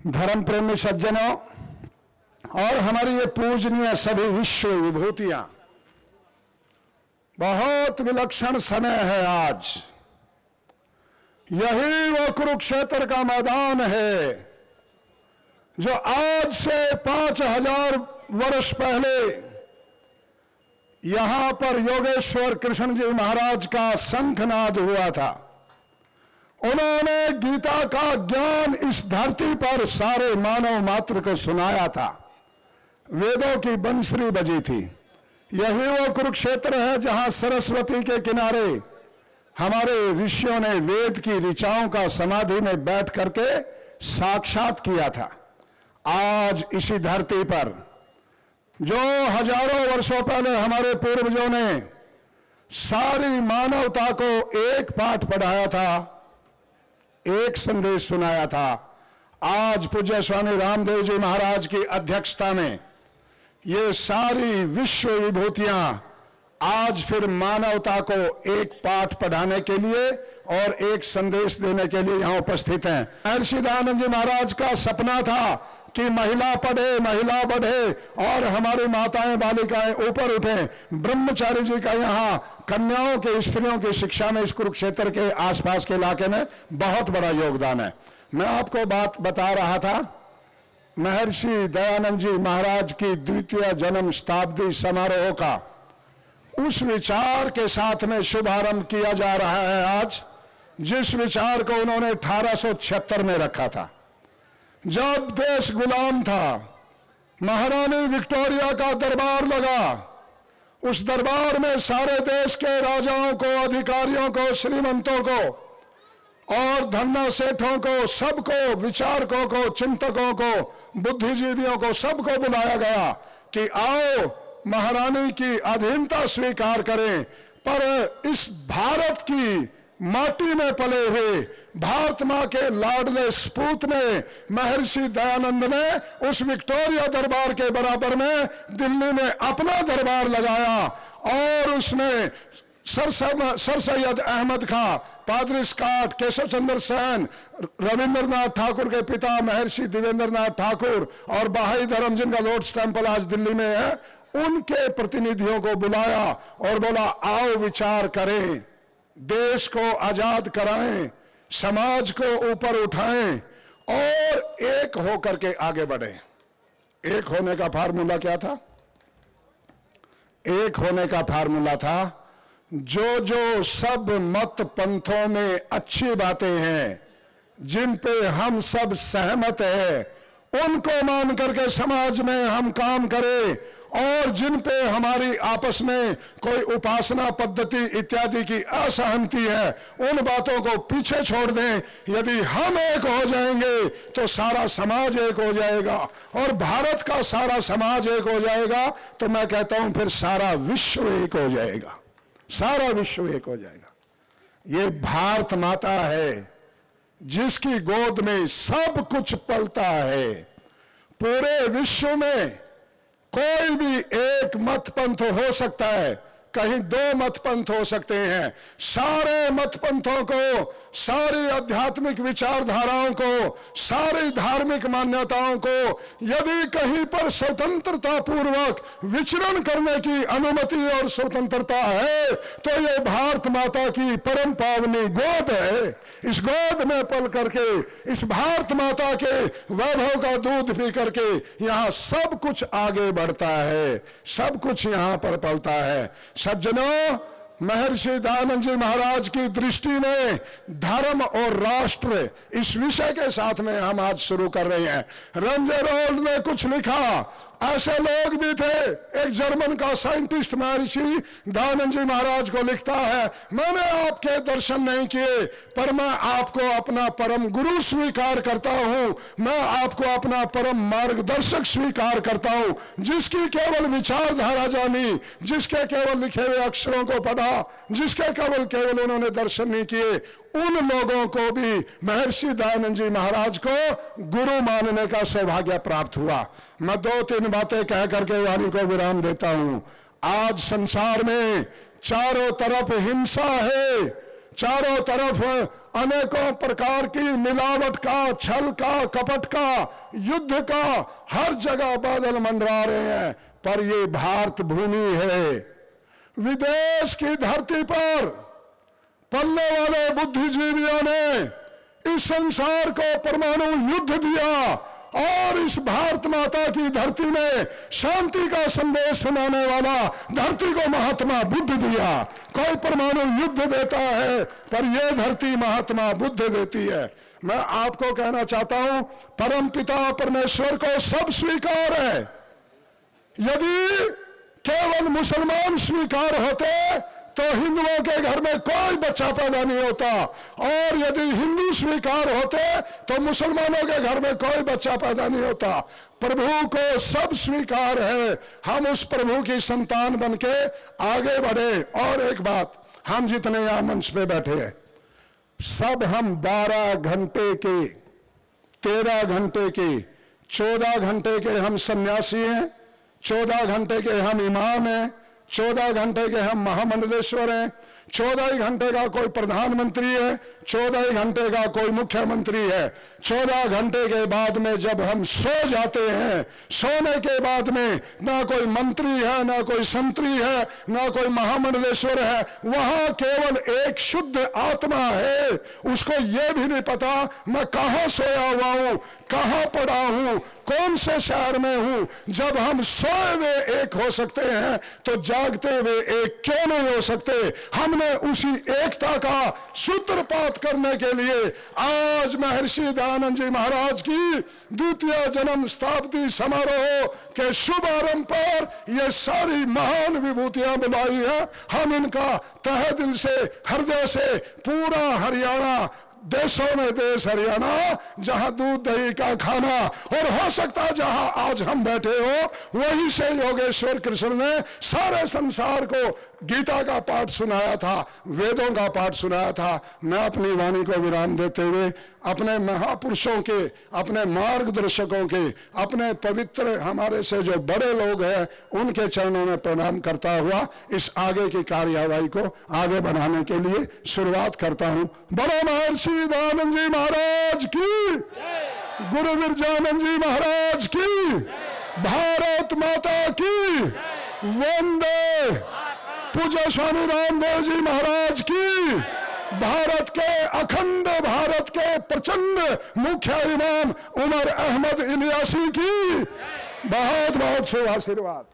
धर्म प्रेमी सज्जनों और हमारी ये पूजनीय सभी विश्व विभूतियां, बहुत विलक्षण समय है आज। यही वो कुरुक्षेत्र का मैदान है जो आज से 5000 वर्ष पहले यहां पर योगेश्वर कृष्ण जी महाराज का शंखनाद हुआ था। उन्होंने गीता का ज्ञान इस धरती पर सारे मानव मात्र को सुनाया था। वेदों की बंसरी बजी थी। यही वो कुरुक्षेत्र है जहां सरस्वती के किनारे हमारे ऋषियों ने वेद की ऋचाओं का समाधि में बैठ करके साक्षात किया था। आज इसी धरती पर जो हजारों वर्षों पहले हमारे पूर्वजों ने सारी मानवता को एक पाठ पढ़ाया था, एक संदेश सुनाया था, आज पूज्य स्वामी रामदेव जी महाराज की अध्यक्षता में ये सारी विश्व विभूतियां आज फिर मानवता को एक पाठ पढ़ाने के लिए और एक संदेश देने के लिए यहां उपस्थित हैं। महर्षि दयानंद जी महाराज का सपना था कि महिला पढ़े, महिला बढ़े और हमारी माताएं बालिकाएं ऊपर उठें। ब्रह्मचारी जी का यहाँ कन्याओं के, स्त्रियों की शिक्षा में इस कुरुक्षेत्र के आसपास के इलाके में बहुत बड़ा योगदान है। मैं आपको बात बता रहा था, महर्षि दयानंद जी महाराज की द्वितीय जन्म शताब्दी समारोह का उस विचार के साथ में शुभारंभ किया जा रहा है आज, जिस विचार को उन्होंने 1876 में रखा था। जब देश गुलाम था, महारानी विक्टोरिया का दरबार लगा। उस दरबार में सारे देश के राजाओं को, अधिकारियों को, श्रीमंतों को और धन्ना सेठों को, सबको, विचारकों को, चिंतकों को, बुद्धिजीवियों को, सबको बुलाया गया कि आओ महारानी की अधीनता स्वीकार करें। पर इस भारत की माटी में पले हुए भारत मां के लाडले सपूत ने, महर्षि दयानंद ने उस विक्टोरिया दरबार के बराबर में दिल्ली में अपना दरबार लगाया और उसने सर सैयद अहमद खां, पादरी स्कॉट, केशव चंद्र सेन, रविंद्रनाथ ठाकुर के पिता महर्षि देवेंद्रनाथ ठाकुर और बहाई धर्म जिनका लोटस टेम्पल आज दिल्ली में है, उनके प्रतिनिधियों को बुलाया और बोला आओ विचार करें, देश को आजाद कराएं, समाज को ऊपर उठाएं और एक होकर के आगे बढ़ें। एक होने का फार्मूला क्या था? एक होने का फार्मूला था जो सब मत पंथों में अच्छी बातें हैं, जिन पे हम सब सहमत हैं, उनको मान करके समाज में हम काम करें और जिन पे हमारी आपस में कोई उपासना पद्धति इत्यादि की असहमति है, उन बातों को पीछे छोड़ दें। यदि हम एक हो जाएंगे तो सारा समाज एक हो जाएगा और भारत का सारा समाज एक हो जाएगा तो मैं कहता हूं फिर सारा विश्व एक हो जाएगा, सारा विश्व एक हो जाएगा। ये भारत माता है जिसकी गोद में सब कुछ पलता है। पूरे विश्व में कोई भी एक मत पंथ हो सकता है, कहीं दो मत पंथ हो सकते हैं। सारे मत पंथों को, सारी आध्यात्मिक विचारधाराओं को, सारी धार्मिक मान्यताओं को यदि कहीं पर स्वतंत्रता पूर्वक विचरण करने की अनुमति और स्वतंत्रता है तो ये भारत माता की परम पावनी गोद है। इस गोद में पल करके, इस भारत माता के वैभव का दूध पी करके यहां सब कुछ आगे बढ़ता है, सब कुछ यहां पर पलता है। सज्जनों, महर्षि दयानंद जी महाराज की दृष्टि में धर्म और राष्ट्र, इस विषय के साथ में हम आज शुरू कर रहे हैं। रंजे रोल्ड ने कुछ लिखा, ऐसे लोग भी थे। एक जर्मन का साइंटिस्ट महर्षि दयानंद जी महाराज को लिखता है, मैंने आपके दर्शन नहीं किए पर मैं आपको अपना परम गुरु स्वीकार करता हूं, मैं आपको अपना परम मार्गदर्शक स्वीकार करता हूं। जिसकी केवल विचारधारा जानी, जिसके केवल लिखे हुए अक्षरों को पढ़ा, जिसके केवल उन्होंने दर्शन नहीं किए, उन लोगों को भी महर्षि दयानंद जी महाराज को गुरु मानने का सौभाग्य प्राप्त हुआ। मैं 2-3 बातें कह करके वाणी को विराम देता हूं। आज संसार में चारों तरफ हिंसा है, चारों तरफ अनेकों प्रकार की मिलावट का, छल का, कपट का, युद्ध का हर जगह बादल मंडरा रहे हैं, पर ये भारत भूमि है। विदेश की धरती पर पलने वाले बुद्धिजीवियों ने इस संसार को परमाणु युद्ध दिया और इस भारत माता की धरती में शांति का संदेश सुनाने वाला धरती को महात्मा बुद्ध दिया। कोई परमाणु युद्ध देता है, पर यह धरती महात्मा बुद्ध देती है। मैं आपको कहना चाहता हूं, परमपिता परमेश्वर को सब स्वीकार है। यदि केवल मुसलमान स्वीकार होते तो हिंदुओं के घर में कोई बच्चा पैदा नहीं होता, और यदि हिंदू स्वीकार होते तो मुसलमानों के घर में कोई बच्चा पैदा नहीं होता। प्रभु को सब स्वीकार है, हम उस प्रभु की संतान बनके आगे बढ़े। और एक बात, हम जितने यहां मंच पे बैठे हैं, सब हम 12 घंटे के, 13 घंटे के, 14 घंटे के हम सन्यासी हैं, 14 घंटे के हम इमाम हैं, 14 घंटे के हम महामंडलेश्वर हैं, 14 घंटे का कोई प्रधानमंत्री है, 14 घंटे का कोई मुख्यमंत्री है। 14 घंटे के बाद में जब हम सो जाते हैं, सोने के बाद में ना कोई मंत्री है, ना कोई संतरी है, ना कोई महामंडलेश्वर है, वहां केवल एक शुद्ध आत्मा है। उसको यह भी नहीं पता मैं कहां सोया हुआ हूं, कहां पड़ा हूं, कौन से शहर में हूं। जब हम सोए हुए एक हो सकते हैं तो जागते हुए एक क्यों नहीं हो सकते। हमने उसी एकता का सूत्रपात करने के लिए आज महर्षि दयानंद जी महाराज की द्वितीय जन्म शताब्दी समारोह के शुभारंभ पर ये सारी महान विभूतियां बुलाई है। हम इनका तहे दिल से, हृदय से, पूरा हरियाणा, देशों में देश हरियाणा, जहां दूध दही का खाना, और हो सकता जहां आज हम बैठे हो वहीं से योगेश्वर कृष्ण ने सारे संसार को गीता का पाठ सुनाया था, वेदों का पाठ सुनाया था। मैं अपनी वाणी को विराम देते हुए अपने महापुरुषों के, अपने मार्गदर्शकों के, अपने पवित्र हमारे से जो बड़े लोग हैं उनके चरणों में प्रणाम करता हुआ इस आगे की कार्यवाही को आगे बढ़ाने के लिए शुरुआत करता हूं। बड़े महर्षि दयानंद जी महाराज की, गुरु विरजानंद जी महाराज की, भारत माता की, वंदे, पूज्य स्वामी रामदेव जी महाराज की, भारत के, अखंड भारत के प्रचंड मुख्य इमाम उमर अहमद इलियासी की बहुत बहुत शुभ आशीर्वाद।